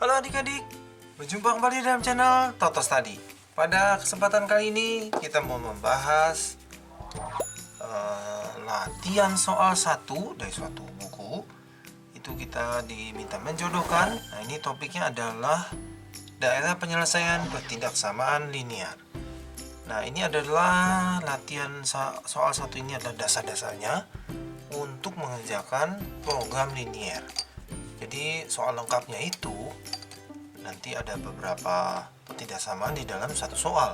Halo adik-adik, berjumpa kembali dalam channel Toto Study. Pada kesempatan kali ini kita mau membahas latihan soal 1 dari suatu buku. Itu kita diminta menjodohkan. Nah, ini topiknya adalah daerah penyelesaian ketidaksamaan linear. Nah, ini adalah latihan soal 1 ini adalah dasar-dasarnya untuk mengerjakan program linear. Jadi soal lengkapnya itu nanti ada beberapa ketidaksamaan di dalam satu soal.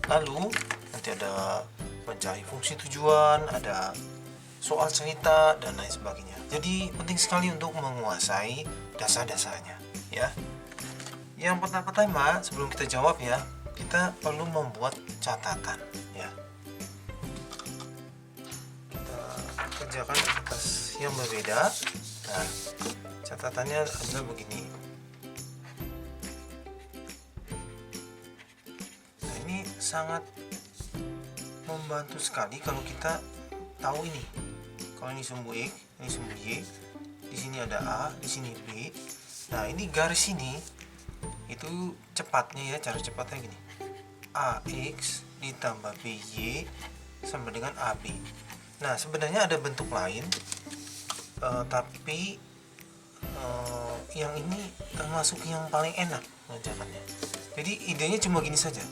Lalu nanti ada mencari fungsi tujuan, ada soal cerita dan lain sebagainya. Jadi penting sekali untuk menguasai dasar-dasarnya, ya. Yang pertama sebelum kita jawab ya, kita perlu membuat catatan, ya. Kita kerjakan atas yang berbeda. Nah, catatannya adalah begini. Nah, ini sangat membantu sekali kalau kita tahu ini. Kalau ini sumbu X, ini sumbu Y, di sini ada A, di sini B. Nah, ini garis ini itu cepatnya ya, cara cepatnya gini. AX ditambah BY sama dengan AB. Nah, sebenarnya ada bentuk lain, tapi yang ini termasuk yang paling enak mengerjakannya. Jadi idenya cuma gini saja.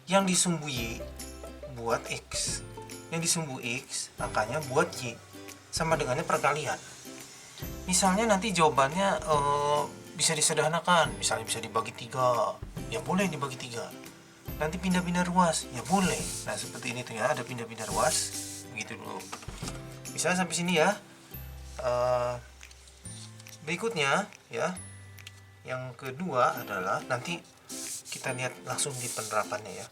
Yang di sumbu Y buat X, yang di sumbu X angkanya buat Y, sama dengannya perkalian. Misalnya nanti jawabannya bisa disederhanakan, misalnya bisa dibagi 3, ya boleh dibagi 3. Nanti pindah-pindah ruas, ya boleh. Nah, seperti ini tuh ya, ada pindah-pindah ruas, begitu dulu. Bisa sampai sini ya. Berikutnya ya, yang kedua adalah nanti kita lihat langsung di penerapannya ya.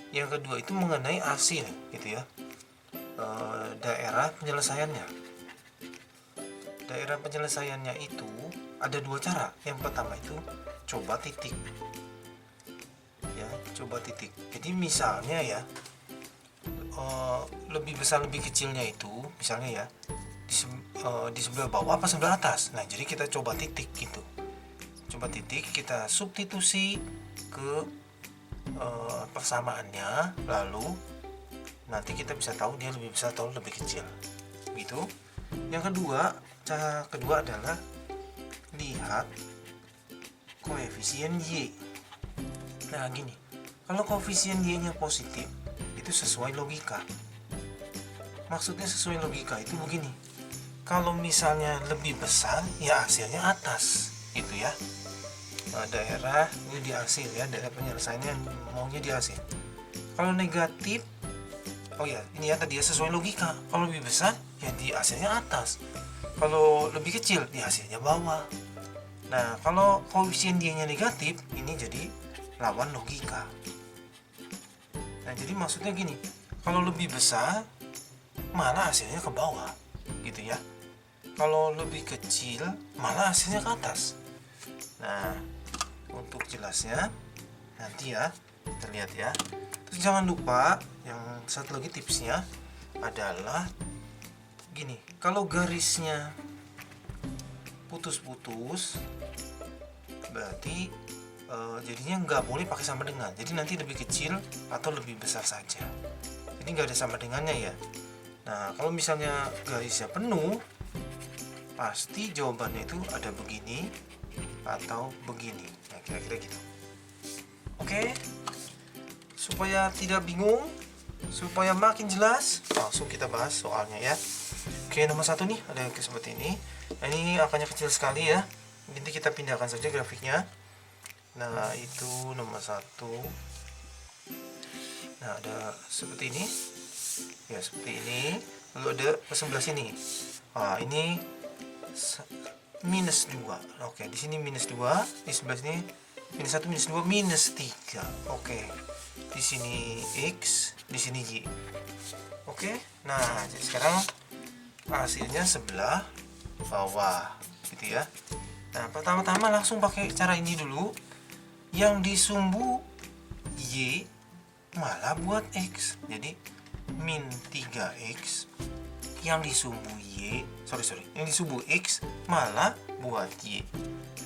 Yang kedua itu mengenai hasil gitu ya, daerah penyelesaiannya. Daerah penyelesaiannya itu ada 2 cara. Yang pertama itu coba titik ya, coba titik. Jadi misalnya ya, lebih besar lebih kecilnya itu misalnya ya di sebelah bawah apa sebelah atas. Nah, jadi kita coba titik gitu. Coba titik, kita substitusi ke persamaannya, lalu nanti kita bisa tahu dia lebih besar atau lebih kecil. Gitu. Yang kedua, cara kedua adalah lihat koefisien Y. Nah, gini. Kalau koefisien Y-nya positif, itu sesuai logika. Maksudnya sesuai logika itu begini. Kalau misalnya lebih besar, ya hasilnya atas, gitu ya. Nah, daerah ini di hasil ya, daerah penyelesaiannya maunya di hasil. Kalau negatif, oh ya, ini ya tadi ya sesuai logika. Kalau lebih besar, ya di hasilnya atas. Kalau lebih kecil, di hasilnya bawah. Nah, kalau koefisien Y-nya negatif, ini jadi lawan logika. Nah, jadi maksudnya gini, kalau lebih besar, malah hasilnya ke bawah, gitu ya. Kalau lebih kecil, malah hasilnya ke atas. Nah, untuk jelasnya nanti ya kita lihat ya. Terus jangan lupa yang satu lagi tipsnya adalah gini, kalau garisnya putus-putus berarti jadinya nggak boleh pakai sama dengan. Jadi nanti lebih kecil atau lebih besar saja. Jadi nggak ada sama dengannya ya. Nah, kalau misalnya garisnya penuh, pasti jawabannya itu ada begini atau begini. Nah, kira-kira gitu. Oke, supaya tidak bingung, supaya makin jelas, langsung kita bahas soalnya ya. Oke, nomor 1 nih ada seperti ini. Nah, ini angkanya kecil sekali ya. Nanti kita pindahkan saja grafiknya. Nah, itu nomor 1. Nah, ada seperti ini. Ya, seperti ini. Lalu ada ke sebelah sini. Nah, ini minus 2. Oke, di sini minus 2, di sebelah sini minus 1, minus 2, minus 3. Oke. Di sini X, di sini Y. Oke. Nah, jadi sekarang hasilnya sebelah bawah gitu ya. Nah, pertama-tama langsung pakai cara ini dulu. Yang di sumbu Y malah buat X. Jadi min 3X yang disumbu Y, yang disumbu X malah buat Y.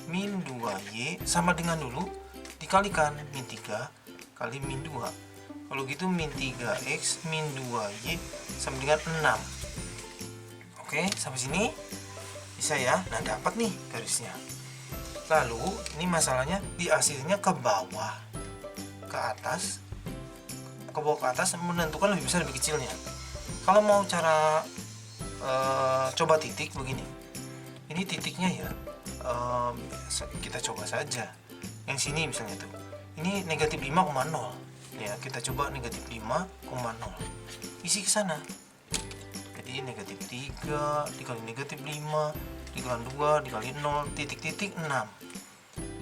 Min 2Y sama dengan dulu, dikalikan min 3 kali min 2. Kalau gitu min 3X min 2Y sama dengan 6. Oke, sampai sini bisa ya? Nah, dapat nih garisnya. Lalu, ini masalahnya di hasilnya ke bawah, ke atas, ke bawah ke atas menentukan lebih besar lebih kecilnya. Kalau mau cara coba titik begini, ini titiknya ya, kita coba saja yang sini misalnya tuh, ini negatif 5,0 ya, kita coba negatif 5,0 isi ke sana. Jadi negatif 3 dikali negatif 5 dikali 2 dikali 0 titik-titik 6,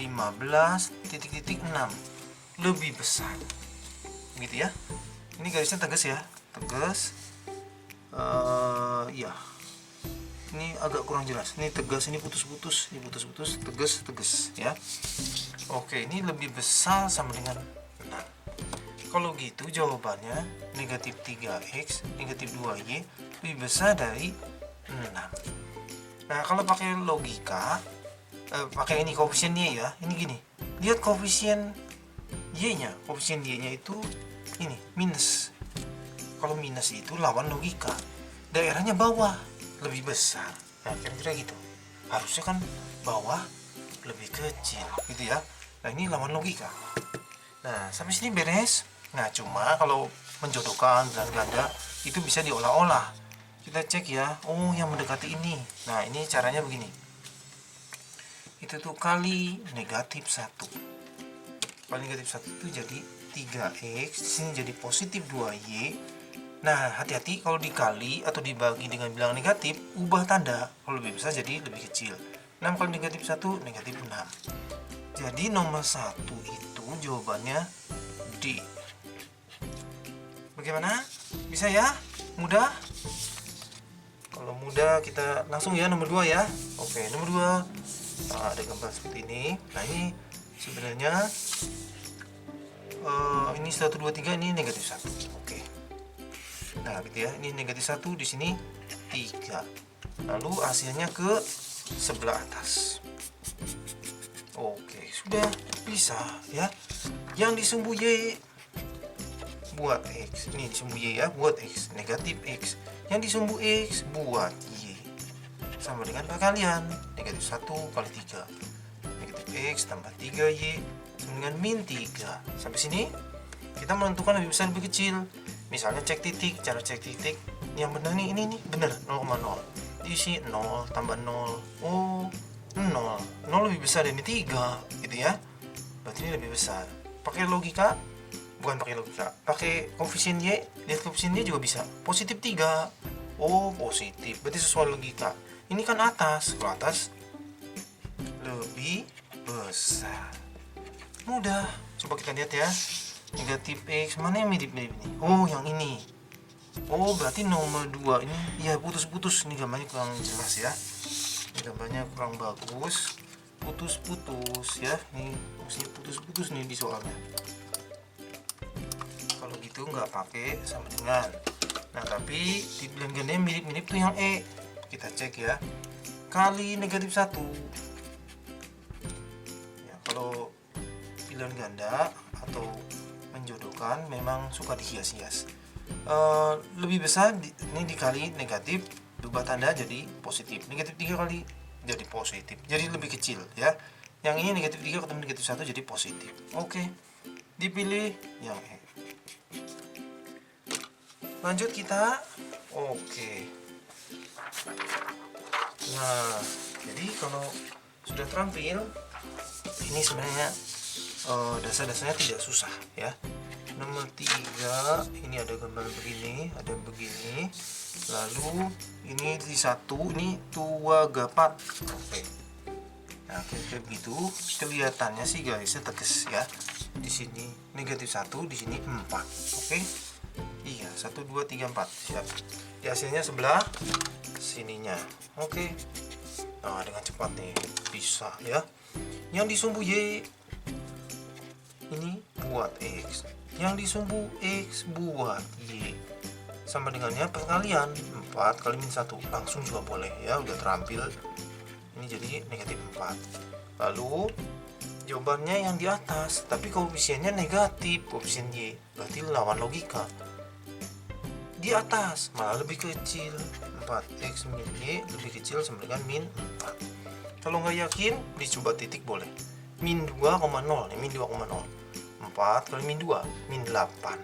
15 titik-titik 6 lebih besar gitu ya. Ini garisnya tegas ya, tegas. Ya, ini agak kurang jelas, ini tegas, ini putus-putus, ini putus-putus, tegas ya. Oke, ini lebih besar sama dengan 6. Kalau gitu jawabannya negatif 3x negatif 2y lebih besar dari 6. Nah, kalau pakai logika, pakai ini koefisien y ya, ini gini, lihat koefisien y nya itu ini minus. Kalau minus itu lawan logika, daerahnya bawah lebih besar. Nah, kira-kira gitu. Harusnya kan bawah lebih kecil gitu ya. Nah, ini lawan logika. Nah, sampai sini beres. Nah, cuma kalau menjodohkan dan ganda itu bisa diolah-olah. Kita cek ya, oh yang mendekati ini. Nah, ini caranya begini. Itu tuh kali negatif 1. Kali negatif 1 itu jadi 3x, di sini jadi positif 2y. Nah, hati-hati kalau dikali atau dibagi dengan bilangan negatif, ubah tanda. Kalau lebih besar jadi lebih kecil. 6 kali negatif 1, negatif 6. Jadi nomor 1 itu jawabannya D. Bagaimana? Bisa ya? Mudah? Kalau mudah kita langsung ya nomor 2 ya. Oke, nomor 2. Nah, ada gambar seperti ini. Nah, ini sebenarnya ini 1, 2, 3, ini negatif 1. Oke. Nah, gitu ya. Ini negatif 1, di sini 3. Lalu hasilnya ke sebelah atas. Oke, sudah bisa ya. Yang disumbu Y buat X. Ini disumbu Y ya, buat X. Negatif X. Yang disumbu X buat Y. Sama dengan perkalian. Negatif 1 kali 3. Negatif X tambah 3Y sama dengan min 3. Sampai sini kita menentukan lebih besar lebih kecil. Misalnya cek titik, cara cek titik yang benar nih, ini benar 0,0. Diisi 0 tambah 0. Oh, 0. 0 lebih besar dari 3 gitu ya. Berarti ini lebih besar. Pakai logika, bukan pakai logika, pakai koefisien Y. Lihat koefisien Y juga bisa. Positif 3. Oh, positif. Berarti sesuai logika. Ini kan atas, kalau atas lebih besar. Mudah. Coba kita lihat ya. Negatif X, mana yang mirip-mirip ini? Oh, yang ini. Oh, berarti nomor 2 ini ya putus-putus. Ini gambarnya kurang jelas ya. Ini gambarnya kurang bagus. Putus-putus ya. Ini mestinya putus-putus nih di soalnya. Kalau gitu nggak pakai sama dengan. Nah, tapi di bilangan ganda mirip-mirip tuh yang E. Kita cek ya. Kali negatif 1. Ya, kalau bilangan ganda atau menjodohkan memang suka dihias-hias. Lebih besar ini dikali negatif, berubah tanda jadi positif. Negatif 3 kali jadi positif, jadi lebih kecil ya. Yang ini negatif 3 ketemu negatif 1 jadi positif. Oke, dipilih yang E. Lanjut kita. Oke. Nah, jadi kalau sudah terampil, ini sebenarnya dasar-dasarnya tidak susah ya. Nomor 3 ini ada gambar begini, ada begini. Lalu ini di 1, ini 2 gapat. Oke. Nah, kira-kira begitu. Kelihatannya sih garisnya tegas ya. Di sini negatif 1, di sini 4. Oke. Iya, 1 2 3 4. Siap. Di hasilnya sebelah sininya. Oke. Nah, dengan cepat nih bisa ya. Yang disumbu Y ini buat X, yang disumbu X buat Y. sama dengannya perkalian 4 kali min 1 langsung juga boleh ya, udah terampil. Ini jadi negatif 4. Lalu jawabannya yang di atas, tapi koefisiennya negatif, koefisien Y, berarti lawan logika. Di atas malah lebih kecil, 4x min Y lebih kecil sama dengan min 4. Kalau nggak yakin, dicoba titik boleh. Min 2,0 nih, min 2,0. 4 kali min 2, min 8.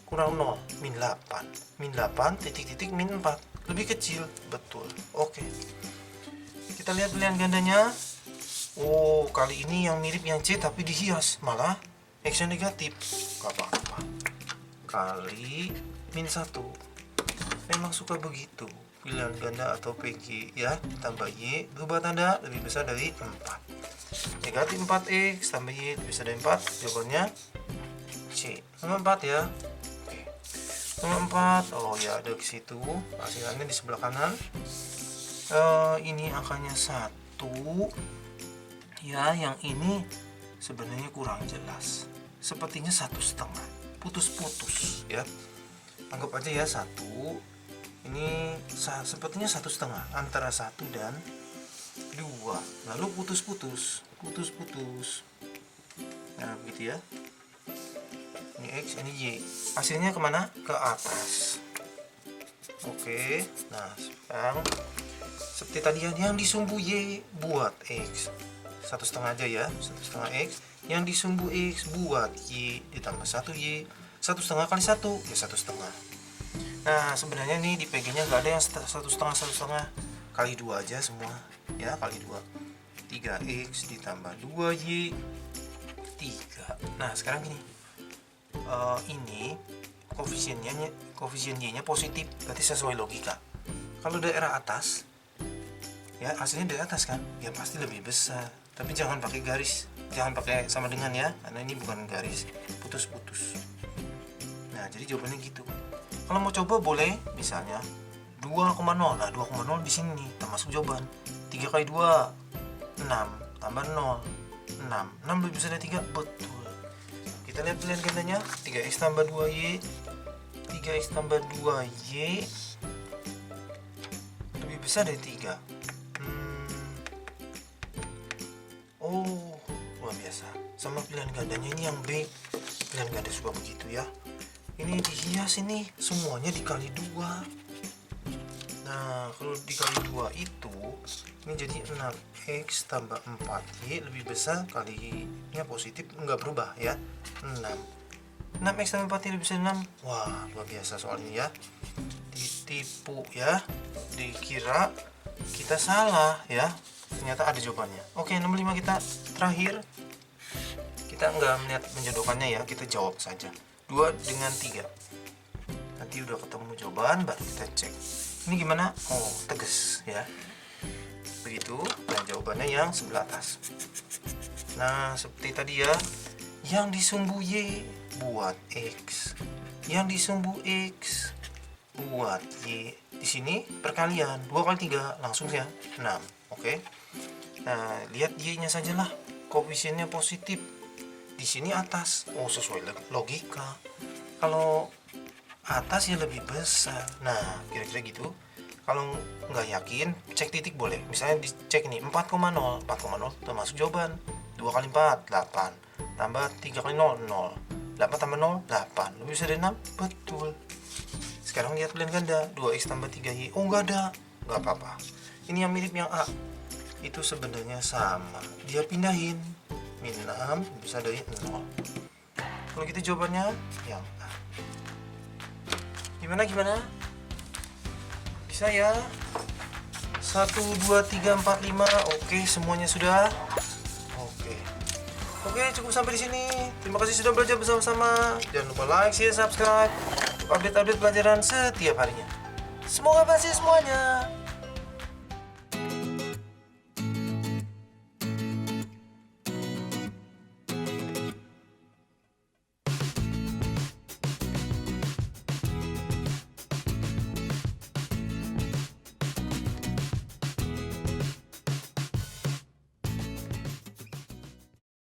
Kurang 0, min 8. Min 8, titik-titik min 4. Lebih kecil, betul. Oke. Kita lihat pilihan gandanya. Oh, kali ini yang mirip yang C tapi dihias. Malah X-nya negatif. Gak apa-apa. Kali min 1. Memang suka begitu. Pilihan ganda atau PG ya, tambah Y berubah tanda lebih besar dari 4. Negatif 4x tambah Y lebih besar dari 4. Jawabannya C. Nomor 4 ya. Oke. Nomor 4. Oh ya, ada ke situ. Hasilnya di sebelah kanan. Ini angkanya 1. Ya, yang ini sebenarnya kurang jelas. Sepertinya 1,5. Putus-putus ya. Anggap aja ya 1. Ini sepertinya 1,5 antara 1 dan 2. Lalu putus-putus. Nah, begitu ya. Ini X, ini Y. Hasilnya kemana? Ke atas. Oke. Nah, sekarang seperti tadi yang disumbu Y buat X. 1,5 aja ya. 1,5 X. Yang disumbu X buat Y ditambah 1Y. 1,5 kali 1 ya 1,5. Nah, sebenarnya nih di PG-nya nggak ada yang 1,5 kali 2 aja semua ya, kali 2. 3x ditambah 2y 3. Nah, sekarang gini, ini koefisien y-nya positif, berarti sesuai logika. Kalau daerah atas ya, hasilnya dari atas kan ya, pasti lebih besar. Tapi jangan pakai garis, jangan pakai sama dengan ya, karena ini bukan garis, putus-putus. Nah, jadi jawabannya gitu. Kalau mau coba boleh, misalnya 2,0. Nah, 2,0 di sini nih, termasuk jawaban. 3 kali 2, 6. Tambah 0, 6. 6 lebih besar dari 3, betul. Kita lihat pilihan gandanya. 3x tambah 2y. 3x tambah 2y lebih besar dari 3. Oh, luar biasa. Sama pilihan gandanya ini yang B. Pilihan ganda suka begitu ya. Ini dihias, ini semuanya dikali 2. Nah, kalau dikali 2 itu ini jadi 6x tambah 4y lebih besar, kalinya positif nggak berubah ya, 6. 6x tambah 4y lebih besar 6. Wah, luar biasa soal ini ya. Ditipu ya, dikira kita salah ya, ternyata ada jawabannya. Oke, nomor 5 kita terakhir. Kita nggak melihat menjodohkannya ya, kita jawab saja. 2 dengan 3. Nanti udah ketemu jawaban baru kita cek. Ini gimana? Oh, tegas ya. Begitu. Dan jawabannya yang sebelah atas. Nah, seperti tadi ya. Yang disumbu Y buat X. Yang disumbu X buat Y. Di sini perkalian. 2 kali 3 langsung ya 6. Oke. Nah, lihat Y-nya sajalah. Koefisiennya positif. Di sini atas. Oh, sesuai logika. Kalau atas ya lebih besar. Nah, kira-kira gitu. Kalau nggak yakin, cek titik boleh. Misalnya dicek ini 4,0. 4,0 termasuk jawaban. 2 kali 4, 8. Tambah 3 kali 0, 0. 8 tambah 0, 8. Lebih besar dari 6? Betul. Sekarang lihat pilihan ganda. 2x tambah 3y. Oh, nggak ada. Nggak apa-apa. Ini yang mirip yang A. Itu sebenarnya sama. Dia pindahin. Min 6 bisa dari 0. Kalau gitu jawabannya yang A. Gimana? Bisa ya? 1, 2, 3, 4, 5. Oke, semuanya sudah. Oke, cukup sampai di sini. Terima kasih sudah belajar bersama-sama. Jangan lupa like, share, subscribe untuk update-update pelajaran setiap harinya. Semoga berhasil semuanya.